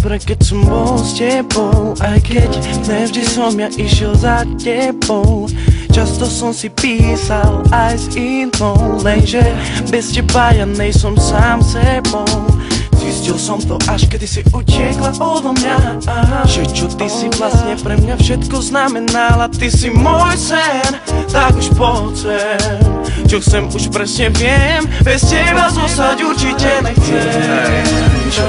dobre, keď som bol s tebou, aj keď nevždy som ja išiel za tebou. Často som si písal aj s inou, lenže bez teba ja nejsom sám sebou. Zistil som to až kedy si utiekla odo mňa, že čo ty si vlastne pre mňa všetko znamenala. Ty si môj sen, tak už poď sem. Čo chcem už presne viem, bez teba zostať určite nechcem. Čo